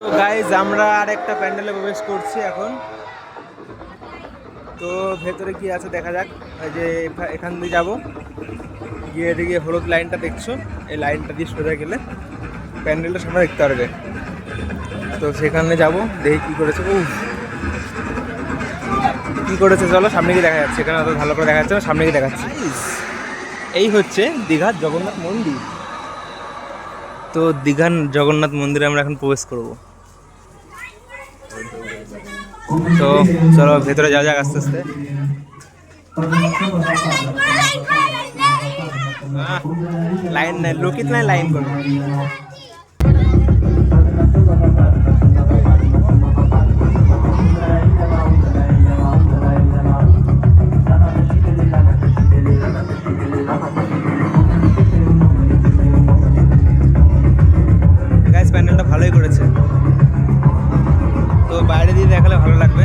তো গাইজ আমরা আর একটা প্যান্ডেলে প্রবেশ করছি এখন। তো ভেতরে কি আছে দেখা যাক। এই যে এখান দিয়ে যাবো, গিয়ে এদিকে হলুদ লাইনটা দেখছো, এই লাইনটা দিয়ে সোজা গেলে প্যান্ডেলটা সামনে দেখতে পারবে। তো সেখানে যাব, দেখি কী করেছে। কী করেছে চলো সামনে গিয়ে দেখা যাচ্ছে। এখানে অত ভালো করে দেখা যাচ্ছে না, সামনে গিয়ে দেখাচ্ছি। এই হচ্ছে দীঘার জগন্নাথ মন্দির। তো দীঘার জগন্নাথ মন্দিরে আমরা এখন প্রবেশ করবো। তো চলো ভেতরে যাওয়া যাক আস্তে আস্তে। লাইন নাই, লোকিত নাই, লাইন করবো। গাইস প্যান্ডেলটা ভালোই করেছে। তো বাইরে দিয়ে দেখালে ভালো লাগবে।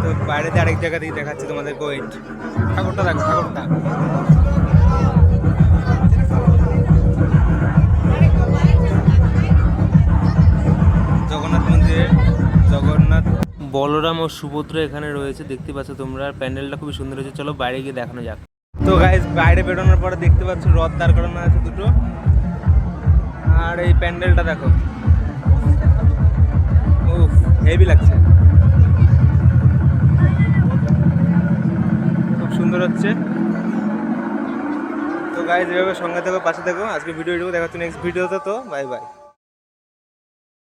তো বাইরে দিয়ে আরেক জায়গা দিয়ে দেখাচ্ছি তোমাদের। ওয়েট, ঠাকুরটা দেখো, ঠাকুরটা। জগন্নাথ মন্দিরে জগন্নাথ, বলরাম ও সুভদ্রা এখানে রয়েছে, দেখতে পাচ্ছ তোমরা। প্যান্ডেলটা খুবই সুন্দর হয়েছে, চলো বাইরে গিয়ে দেখানো যাক। তো গাইস বাইরে বেরোনোর পরে দেখতে পাচ্ছ রথ দাঁড় করানো আছে দুটো। আর এই প্যান্ডেলটা দেখো, ও হেভি লাগছে, খুব সুন্দর হচ্ছে। তো গাইস এভাবে সঙ্গে থেকো, পাশে থেকো। আজকে ভিডিও দেখা হচ্ছে নেক্সট ভিডিওতে। তো বাই বাই।